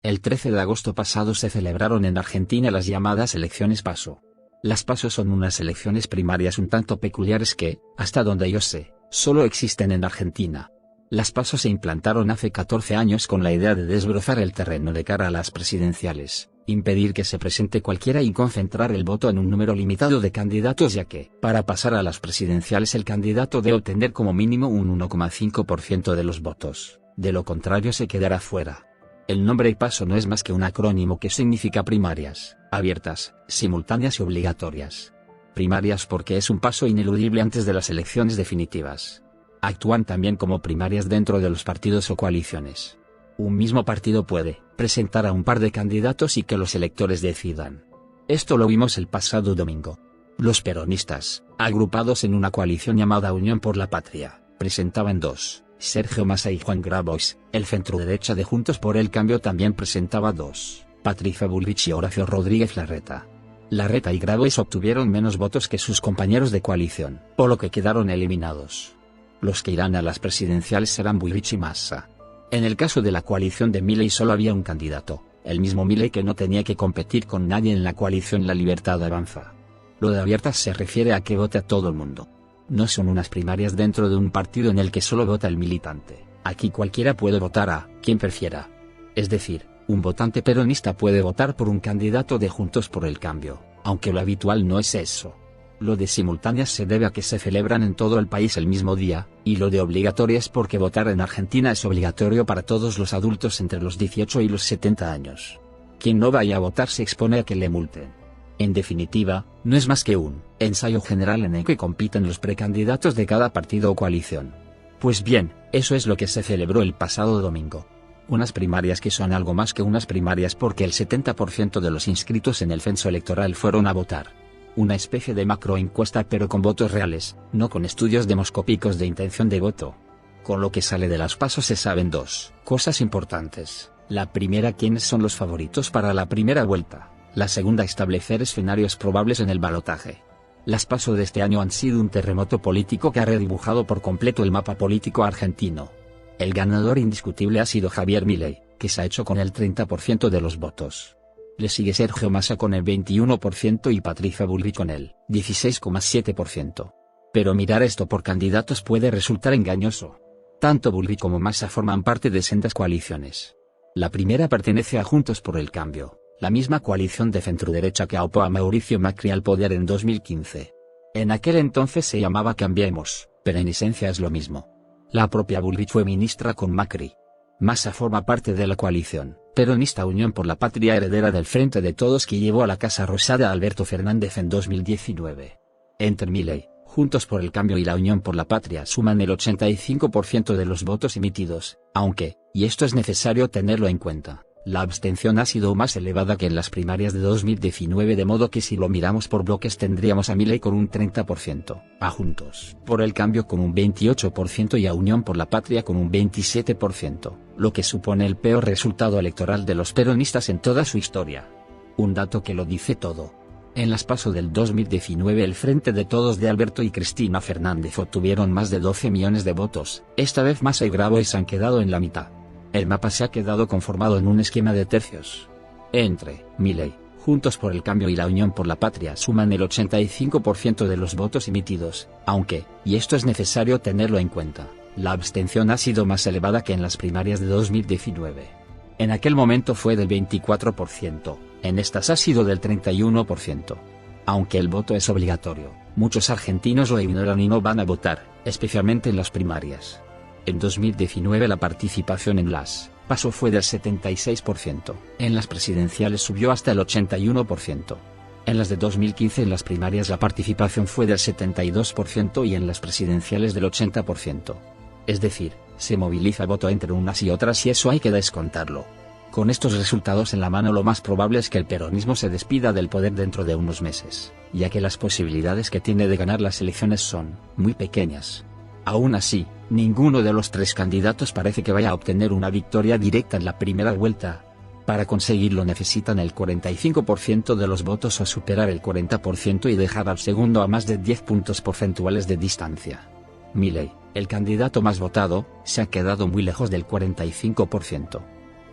El 13 de agosto pasado se celebraron en Argentina las llamadas elecciones PASO. Las PASO son unas elecciones primarias un tanto peculiares que, hasta donde yo sé, solo existen en Argentina. Las PASO se implantaron hace 14 años con la idea de desbrozar el terreno de cara a las presidenciales, impedir que se presente cualquiera y concentrar el voto en un número limitado de candidatos, ya que, para pasar a las presidenciales el candidato debe obtener como mínimo un 1,5% de los votos, de lo contrario se quedará fuera. El nombre PASO no es más que un acrónimo que significa primarias, abiertas, simultáneas y obligatorias. Primarias porque es un paso ineludible antes de las elecciones definitivas. Actúan también como primarias dentro de los partidos o coaliciones. Un mismo partido puede presentar a un par de candidatos y que los electores decidan. Esto lo vimos el pasado domingo. Los peronistas, agrupados en una coalición llamada Unión por la Patria, presentaban dos. Sergio Massa y Juan Grabois. El centroderecha de Juntos por el Cambio también presentaba dos, Patricia Bullrich y Horacio Rodríguez Larreta. Larreta y Grabois obtuvieron menos votos que sus compañeros de coalición, por lo que quedaron eliminados. Los que irán a las presidenciales serán Bullrich y Massa. En el caso de la coalición de Milei solo había un candidato, el mismo Milei, que no tenía que competir con nadie en la coalición La Libertad Avanza. Lo de abiertas se refiere a que vote a todo el mundo. No son unas primarias dentro de un partido en el que solo vota el militante. Aquí cualquiera puede votar a quien prefiera. Es decir, un votante peronista puede votar por un candidato de Juntos por el Cambio, aunque lo habitual no es eso. Lo de simultáneas se debe a que se celebran en todo el país el mismo día, y lo de obligatorias porque votar en Argentina es obligatorio para todos los adultos entre los 18 y los 70 años. Quien no vaya a votar se expone a que le multen. En definitiva, no es más que un ensayo general en el que compiten los precandidatos de cada partido o coalición. Pues bien, eso es lo que se celebró el pasado domingo. Unas primarias que son algo más que unas primarias porque el 70% de los inscritos en el censo electoral fueron a votar. Una especie de macroencuesta pero con votos reales, no con estudios demoscópicos de intención de voto. Con lo que sale de las PASO se saben dos cosas importantes. La primera, quiénes son los favoritos para la primera vuelta. La segunda, establecer escenarios probables en el balotaje. Las PASO de este año han sido un terremoto político que ha redibujado por completo el mapa político argentino. El ganador indiscutible ha sido Javier Milei, que se ha hecho con el 30% de los votos. Le sigue Sergio Massa con el 21% y Patricia Bullrich con el 16,7%. Pero mirar esto por candidatos puede resultar engañoso. Tanto Bullrich como Massa forman parte de sendas coaliciones. La primera pertenece a Juntos por el Cambio, la misma coalición de centroderecha que aupó a Mauricio Macri al poder en 2015. En aquel entonces se llamaba Cambiemos, pero en esencia es lo mismo. La propia Bullrich fue ministra con Macri. Massa forma parte de la coalición peronista Unión por la Patria, heredera del Frente de Todos que llevó a la Casa Rosada a Alberto Fernández en 2019. Entre Milei, Juntos por el Cambio y la Unión por la Patria suman el 85% de los votos emitidos, aunque, y esto es necesario tenerlo en cuenta, la abstención ha sido más elevada que en las primarias de 2019, de modo que si lo miramos por bloques tendríamos a Milei con un 30%, a Juntos por el Cambio con un 28% y a Unión por la Patria con un 27%, lo que supone el peor resultado electoral de los peronistas en toda su historia. Un dato que lo dice todo. En las PASO del 2019 el Frente de Todos de Alberto y Cristina Fernández obtuvieron más de 12 millones de votos, esta vez Massa y Grabois han quedado en la mitad. El mapa se ha quedado conformado en un esquema de tercios. Entre Milei, Juntos por el Cambio y la Unión por la Patria suman el 85% de los votos emitidos, aunque, y esto es necesario tenerlo en cuenta, la abstención ha sido más elevada que en las primarias de 2019. En aquel momento fue del 24%, en estas ha sido del 31%. Aunque el voto es obligatorio, muchos argentinos lo ignoran y no van a votar, especialmente en las primarias. En 2019 la participación en las PASO fue del 76%, en las presidenciales subió hasta el 81%. En las de 2015 en las primarias la participación fue del 72% y en las presidenciales del 80%. Es decir, se moviliza voto entre unas y otras y eso hay que descontarlo. Con estos resultados en la mano lo más probable es que el peronismo se despida del poder dentro de unos meses, ya que las posibilidades que tiene de ganar las elecciones son muy pequeñas. Aún así, ninguno de los tres candidatos parece que vaya a obtener una victoria directa en la primera vuelta. Para conseguirlo necesitan el 45% de los votos o superar el 40% y dejar al segundo a más de 10 puntos porcentuales de distancia. Milei, el candidato más votado, se ha quedado muy lejos del 45%.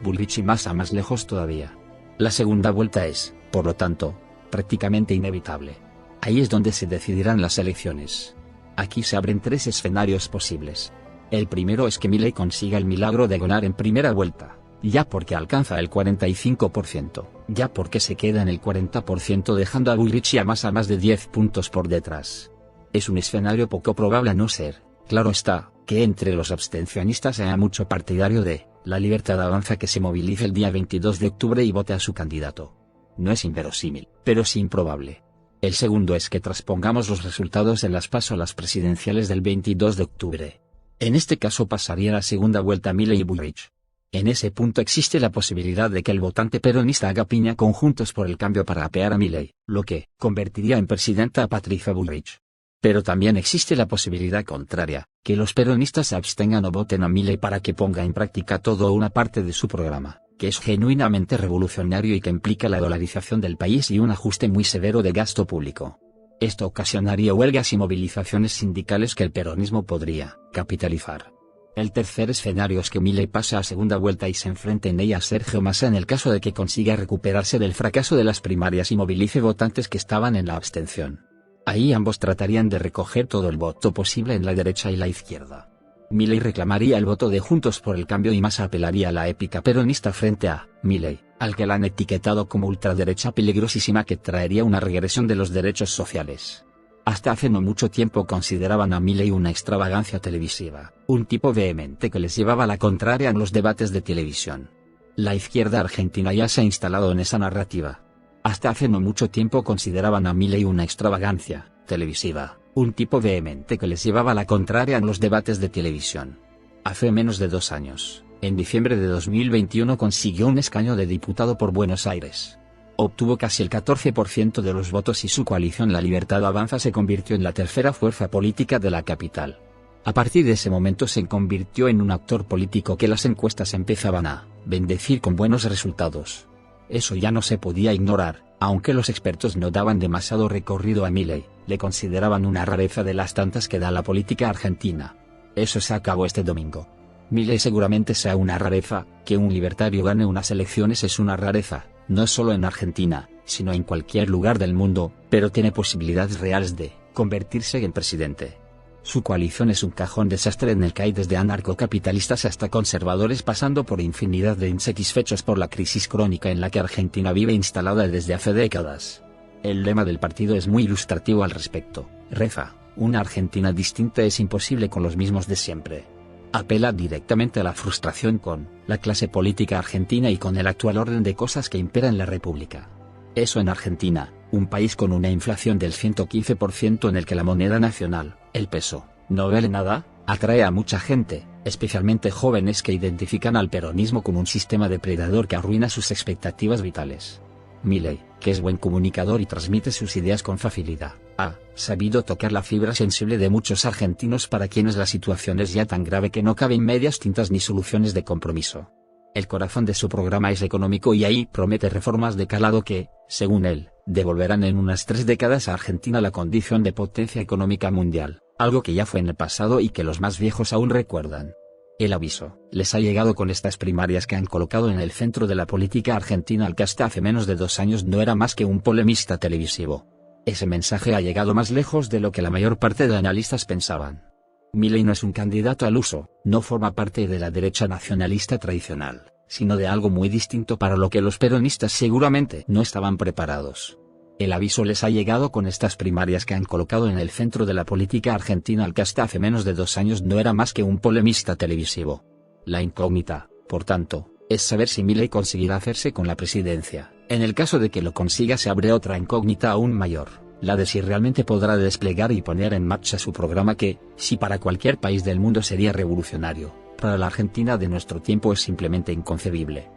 Bullrich y Massa más lejos todavía. La segunda vuelta es, por lo tanto, prácticamente inevitable. Ahí es donde se decidirán las elecciones. Aquí se abren tres escenarios posibles. El primero es que Milei consiga el milagro de ganar en primera vuelta, ya porque alcanza el 45%, ya porque se queda en el 40% dejando a Bullrich y a Massa más de 10 puntos por detrás. Es un escenario poco probable a no ser, claro está, que entre los abstencionistas haya mucho partidario de La Libertad Avanza que se movilice el día 22 de octubre y vote a su candidato. No es inverosímil, pero sí improbable. El segundo es que traspongamos los resultados en las PASO a las presidenciales del 22 de octubre. En este caso pasaría la segunda vuelta Milei y Bullrich. En ese punto existe la posibilidad de que el votante peronista haga piña con Juntos por el Cambio para apear a Milei, lo que convertiría en presidenta a Patricia Bullrich. Pero también existe la posibilidad contraria, que los peronistas se abstengan o voten a Milei para que ponga en práctica todo o una parte de su programa, que es genuinamente revolucionario y que implica la dolarización del país y un ajuste muy severo de gasto público. Esto ocasionaría huelgas y movilizaciones sindicales que el peronismo podría capitalizar. El tercer escenario es que Milei pase a segunda vuelta y se enfrente en ella a Sergio Massa en el caso de que consiga recuperarse del fracaso de las primarias y movilice votantes que estaban en la abstención. Ahí ambos tratarían de recoger todo el voto posible en la derecha y la izquierda. Milei reclamaría el voto de Juntos por el Cambio y Massa apelaría a la épica peronista frente a Milei, al que la han etiquetado como ultraderecha peligrosísima que traería una regresión de los derechos sociales. Hasta hace no mucho tiempo consideraban a Milei una extravagancia televisiva, un tipo vehemente que les llevaba la contraria en los debates de televisión. La izquierda argentina ya se ha instalado en esa narrativa. Hasta hace no mucho tiempo consideraban a Milei una extravagancia televisiva, un tipo vehemente que les llevaba la contraria en los debates de televisión. Hace menos de 2 años, en diciembre de 2021 consiguió un escaño de diputado por Buenos Aires. Obtuvo casi el 14% de los votos y su coalición La Libertad Avanza se convirtió en la tercera fuerza política de la capital. A partir de ese momento se convirtió en un actor político que las encuestas empezaban a bendecir con buenos resultados. Eso ya no se podía ignorar, aunque los expertos no daban demasiado recorrido a Milei, le consideraban una rareza de las tantas que da la política argentina. Eso se acabó este domingo. Milei seguramente sea una rareza, que un libertario gane unas elecciones es una rareza, no solo en Argentina, sino en cualquier lugar del mundo, pero tiene posibilidades reales de convertirse en presidente. Su coalición es un cajón desastre en el que hay desde anarcocapitalistas hasta conservadores pasando por infinidad de insatisfechos por la crisis crónica en la que Argentina vive instalada desde hace décadas. El lema del partido es muy ilustrativo al respecto, reza, una Argentina distinta es imposible con los mismos de siempre. Apela directamente a la frustración con la clase política argentina y con el actual orden de cosas que impera en la República. Eso en Argentina, un país con una inflación del 115% en el que la moneda nacional, el peso, no vale nada, atrae a mucha gente, especialmente jóvenes que identifican al peronismo con un sistema depredador que arruina sus expectativas vitales. Milei, que es buen comunicador y transmite sus ideas con facilidad, ha sabido tocar la fibra sensible de muchos argentinos para quienes la situación es ya tan grave que no caben medias tintas ni soluciones de compromiso. El corazón de su programa es económico y ahí promete reformas de calado que, según él, devolverán en unas 3 décadas a Argentina la condición de potencia económica mundial, algo que ya fue en el pasado y que los más viejos aún recuerdan. El aviso les ha llegado con estas primarias que han colocado en el centro de la política argentina al que hasta hace menos de 2 años no era más que un polemista televisivo. Ese mensaje ha llegado más lejos de lo que la mayor parte de analistas pensaban. Milei no es un candidato al uso, no forma parte de la derecha nacionalista tradicional, sino de algo muy distinto para lo que los peronistas seguramente no estaban preparados. El aviso les ha llegado con estas primarias que han colocado en el centro de la política argentina al que hasta hace menos de 2 años no era más que un polemista televisivo. La incógnita, por tanto, es saber si Milei conseguirá hacerse con la presidencia. En el caso de que lo consiga se abre otra incógnita aún mayor, la de si realmente podrá desplegar y poner en marcha su programa que, si para cualquier país del mundo sería revolucionario, para la Argentina de nuestro tiempo es simplemente inconcebible.